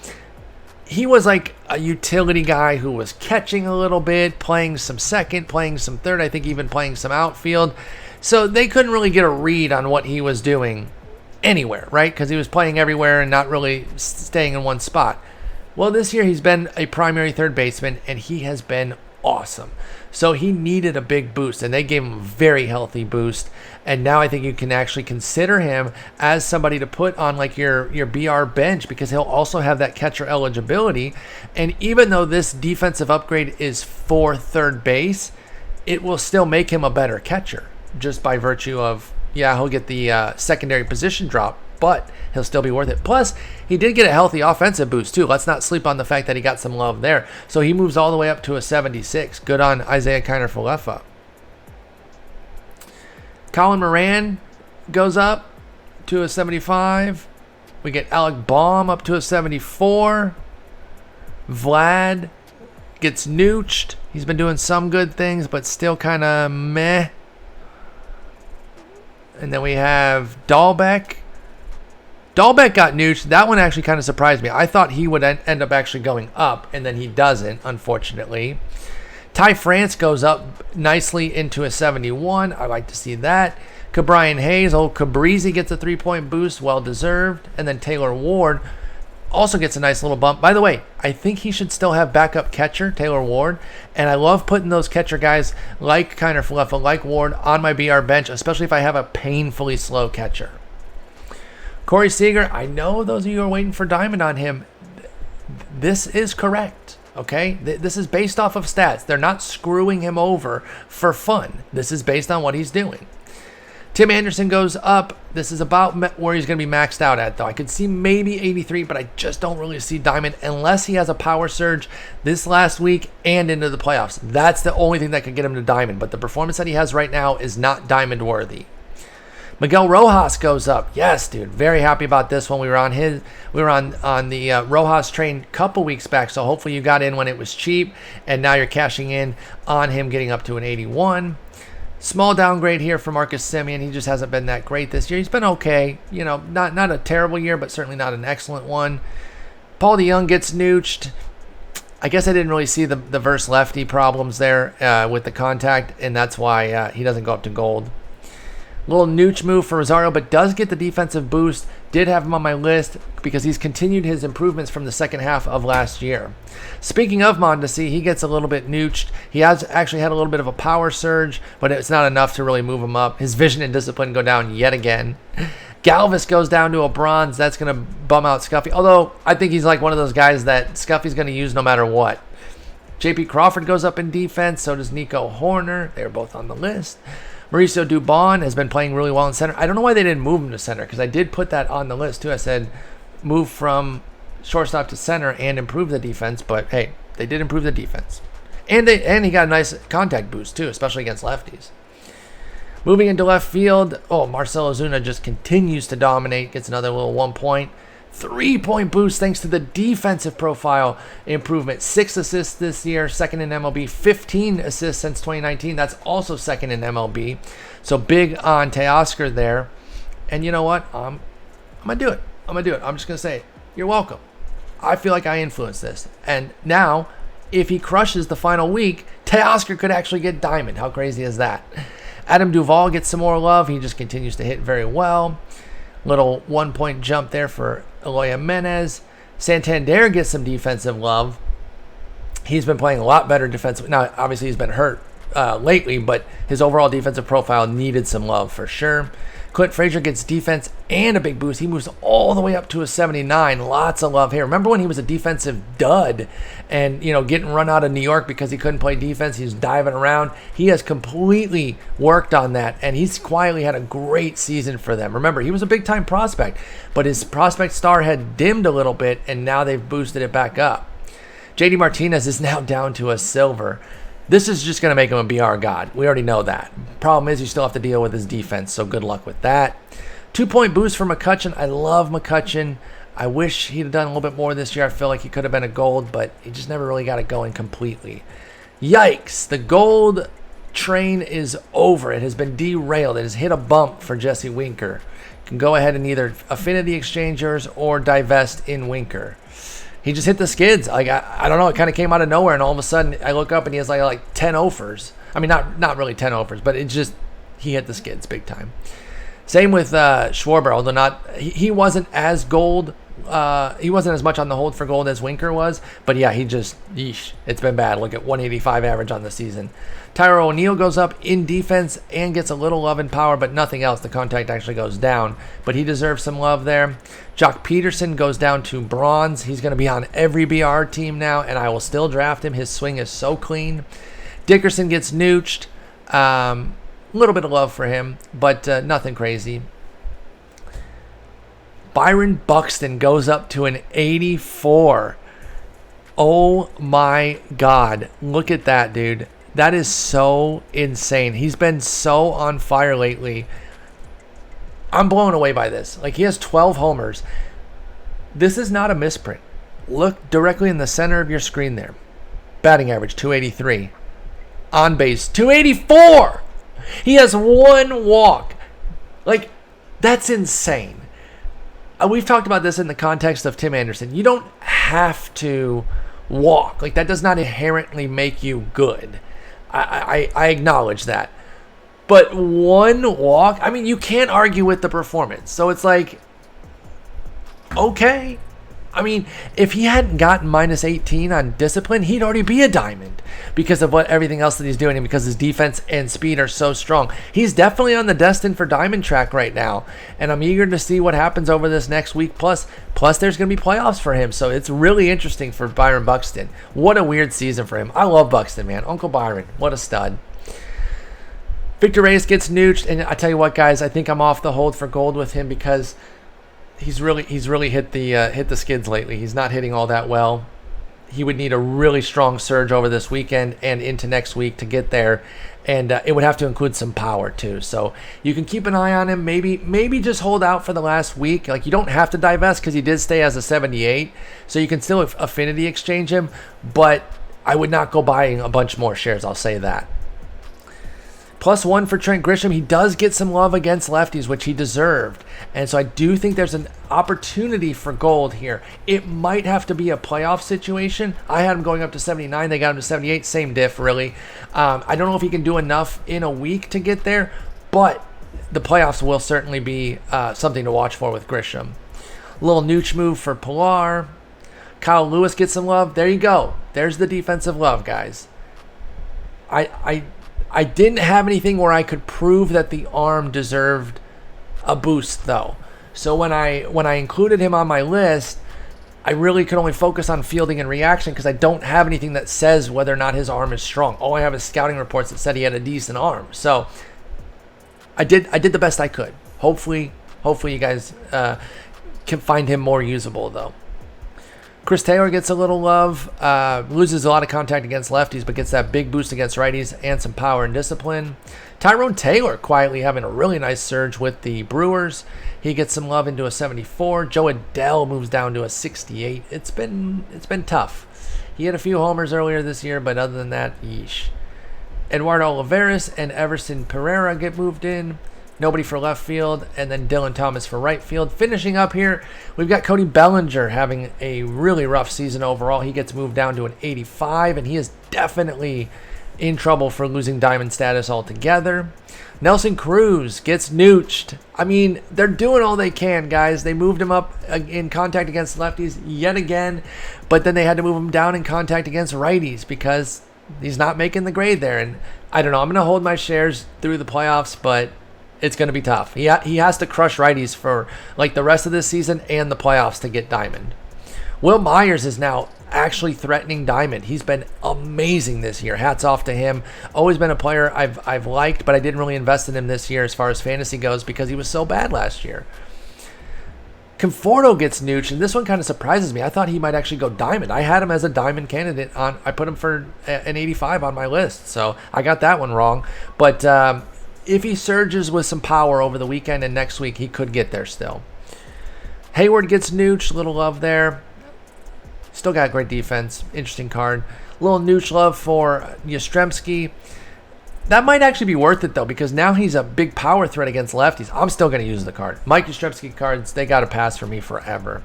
He was like a utility guy who was catching a little bit, playing some second, playing some third, I think even playing some outfield. So they couldn't really get a read on what he was doing anywhere, right? Because he was playing everywhere and not really staying in one spot. Well, this year he's been a primary third baseman, and he has been awesome. So he needed a big boost, and they gave him a very healthy boost. And now I think you can actually consider him as somebody to put on like your BR bench, because he'll also have that catcher eligibility. And even though this defensive upgrade is for third base, it will still make him a better catcher just by virtue of, yeah, he'll get the secondary position drop, but he'll still be worth it. Plus, he did get a healthy offensive boost, too. Let's not sleep on the fact that he got some love there. So he moves all the way up to a 76. Good on Isaiah Kiner-Falefa. Colin Moran goes up to a 75. We get Alec Baum up to a 74. Vlad gets nooched. He's been doing some good things, but still kind of meh. And then we have Dahlbeck. Dahlbeck got nooched. That one actually kind of surprised me. I thought he would end up actually going up, and then he doesn't, unfortunately. Ty France goes up nicely into a 71. I like to see that. Cabrian Hayes, old Cabrizi, gets a 3-point boost, well-deserved. And then Taylor Ward also gets a nice little bump. By the way, I think he should still have backup catcher, Taylor Ward. And I love putting those catcher guys like Kiner-Falefa, like Ward, on my BR bench, especially if I have a painfully slow catcher. Corey Seager, I know those of you are waiting for Diamond on him. This is correct, okay? This is based off of stats. They're not screwing him over for fun. This is based on what he's doing. Tim Anderson goes up. This is about where he's going to be maxed out at, though. I could see maybe 83, but I just don't really see Diamond unless he has a power surge this last week and into the playoffs. That's the only thing that could get him to Diamond, but the performance that he has right now is not Diamond worthy. Miguel Rojas goes up. Yes, dude. Very happy about this one. We were on the Rojas train a couple weeks back, so hopefully you got in when it was cheap, and now you're cashing in on him getting up to an 81. Small downgrade here for Marcus Semien. He just hasn't been that great this year. He's been okay. You know, not a terrible year, but certainly not an excellent one. Paul DeJong gets nooched. I guess I didn't really see the verse lefty problems there with the contact, and that's why he doesn't go up to gold. Little nooch move for Rosario, but does get the defensive boost. Did have him on my list because he's continued his improvements from the second half of last year. Speaking of Mondesi, he gets a little bit nooched. He has actually had a little bit of a power surge, but it's not enough to really move him up. His vision and discipline go down yet again. Galvis goes down to a bronze. That's going to bum out Scuffy. Although, I think he's like one of those guys that Scuffy's going to use no matter what. J.P. Crawford goes up in defense. So does Nico Horner. They're both on the list. Mauricio Dubon has been playing really well in center. I don't know why they didn't move him to center, because I did put that on the list too. I said move from shortstop to center and improve the defense, but hey, they did improve the defense. And he got a nice contact boost too, especially against lefties. Moving into left field, Marcell Ozuna just continues to dominate, gets another little 1 point. 3-point boost thanks to the defensive profile improvement. 6 assists this year, second in MLB. 15 assists since 2019. That's also second in MLB. So big on Teoscar there. And you know what? I'm going to do it. I'm just going to say it. You're welcome. I feel like I influenced this. And now, if he crushes the final week, Teoscar could actually get Diamond. How crazy is that? Adam Duvall gets some more love. He just continues to hit very well. Little 1 point jump there for Eloy Jimenez. Santander gets some defensive love. He's been playing a lot better defensively. Now, obviously, he's been hurt lately, but his overall defensive profile needed some love for sure. Clint Frazier gets defense and a big boost. He moves all the way up to a 79. Lots of love here. Remember when he was a defensive dud and, getting run out of New York because he couldn't play defense? He was diving around. He has completely worked on that, and he's quietly had a great season for them. Remember, he was a big-time prospect, but his prospect star had dimmed a little bit, and now they've boosted it back up. JD Martinez is now down to a silver. This is just going to make him a BR god. We already know that. Problem is you still have to deal with his defense, so good luck with that. 2-point boost for McCutchen. I love McCutchen. I wish he'd have done a little bit more this year. I feel like he could have been a gold, but he just never really got it going completely. Yikes. The gold train is over. It has been derailed. It has hit a bump for Jesse Winker. You can go ahead and either affinity exchange yours or divest in Winker. He just hit the skids. Like I don't know. It kind of came out of nowhere, and all of a sudden I look up and he has like 10 offers. I mean, not really 10 offers, but he hit the skids big time. Same with Schwarber, although he wasn't as gold. He wasn't as much on the hold for gold as Winker was, but yeah, it's been bad. Look at 185 average on the season. Tyler O'Neill goes up in defense and gets a little love and power, but nothing else. The contact actually goes down, but he deserves some love there. Jock Peterson goes down to bronze. He's going to be on every BR team now, and I will still draft him. His swing is so clean. Dickerson gets nooched. A little bit of love for him, but nothing crazy. Byron Buxton goes up to an 84. Oh my God. Look at that, dude. That is so insane. He's been so on fire lately. I'm blown away by this. Like, he has 12 homers. This is not a misprint. Look directly in the center of your screen there. Batting average, 283. On base, 284. He has one walk. Like, that's insane. We've talked about this in the context of Tim Anderson. You don't have to walk. Like, that does not inherently make you good. I acknowledge that. But one walk, I mean, you can't argue with the performance. So it's like, okay. I mean, if he hadn't gotten minus 18 on discipline, he'd already be a diamond because of everything else that he's doing and because his defense and speed are so strong. He's definitely on the destined for diamond track right now, and I'm eager to see what happens over this next week. Plus there's going to be playoffs for him, so it's really interesting for Byron Buxton. What a weird season for him. I love Buxton, man. Uncle Byron, what a stud. Victor Reyes gets nooched, and I tell you what, guys, I think I'm off the hold for gold with him because he's really hit the skids lately. He's not hitting all that well. He would need a really strong surge over this weekend and into next week to get there, and it would have to include some power too. So you can keep an eye on him. Maybe just hold out for the last week. Like, you don't have to divest because he did stay as a 78, so you can still affinity exchange him. But I would not go buying a bunch more shares. I'll say that. +1 for Trent Grisham. He does get some love against lefties, which he deserved. And so I do think there's an opportunity for gold here. It might have to be a playoff situation. I had him going up to 79. They got him to 78. Same diff, really. I don't know if he can do enough in a week to get there, but the playoffs will certainly be something to watch for with Grisham. A little nooch move for Pilar. Kyle Lewis gets some love. There you go. There's the defensive love, guys. I didn't have anything where I could prove that the arm deserved a boost, though. So when I included him on my list, I really could only focus on fielding and reaction because I don't have anything that says whether or not his arm is strong. All I have is scouting reports that said he had a decent arm. So I did the best I could. Hopefully you guys can find him more usable, though. Chris Taylor gets a little love, loses a lot of contact against lefties, but gets that big boost against righties and some power and discipline. Tyrone Taylor quietly having a really nice surge with the Brewers. He gets some love into a 74. Joe Adell moves down to a 68. It's been tough. He had a few homers earlier this year, but other than that, yeesh. Eduardo Olivares and Everson Pereira get moved in. Nobody for left field, and then Dylan Thomas for right field. Finishing up here, we've got Cody Bellinger having a really rough season overall. He gets moved down to an 85, and he is definitely in trouble for losing diamond status altogether. Nelson Cruz gets nooched. I mean, they're doing all they can, guys. They moved him up in contact against lefties yet again, but then they had to move him down in contact against righties because he's not making the grade there. And I don't know. I'm going to hold my shares through the playoffs, but It's going to be tough. He has to crush righties for like the rest of this season and the playoffs to get diamond. Will Myers is now actually threatening diamond. He's been amazing this year. Hats off to him. Always been a player I've liked, but I didn't really invest in him this year as far as fantasy goes because he was so bad last year. Conforto gets nooched, and this one kind of surprises me. I thought he might actually go diamond. I had him as a diamond candidate. I put him for an 85 on my list, so I got that one wrong. But if he surges with some power over the weekend and next week, he could get there still. Hayward gets nooched. Little love there. Still got great defense. Interesting card. Little nooch love for Yastrzemski. That might actually be worth it, though, because now he's a big power threat against lefties. I'm still going to use the card. Mike Yastrzemski cards, they got to pass for me forever.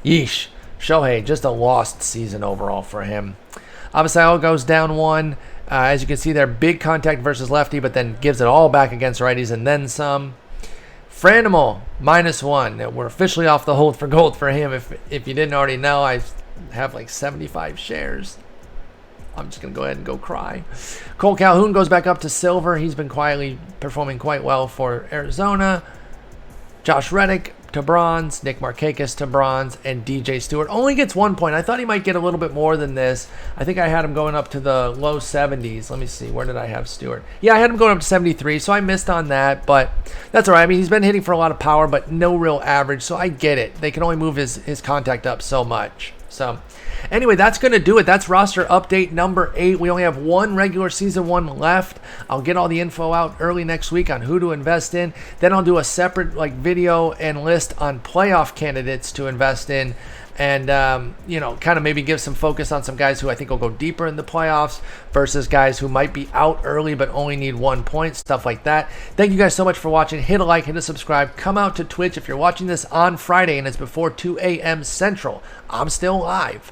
Yeesh. Shohei, just a lost season overall for him. Avisail goes down 1. As you can see there, big contact versus lefty, but then gives it all back against righties and then some. Franimal, -1. We're officially off the hold for gold for him. If you didn't already know, I have like 75 shares. I'm just going to go ahead and go cry. Cole Calhoun goes back up to silver. He's been quietly performing quite well for Arizona. Josh Reddick to bronze. Nick Markakis to bronze. And DJ Stewart only gets 1 point. I thought he might get a little bit more than this. I think I had him going up to the low 70s. Let me see. Where did I have Stewart? Yeah, I had him going up to 73, so I missed on that. But that's all right. I mean, he's been hitting for a lot of power, but no real average, so I get it. They can only move his contact up so much. So anyway, that's going to do it. That's roster update number 8. We only have one regular season one left. I'll get all the info out early next week on who to invest in. Then I'll do a separate video and list on playoff candidates to invest in. And, kind of maybe give some focus on some guys who I think will go deeper in the playoffs versus guys who might be out early but only need 1 point, stuff like that. Thank you guys so much for watching. Hit a like, hit a subscribe. Come out to Twitch if you're watching this on Friday and it's before 2 a.m. Central. I'm still live.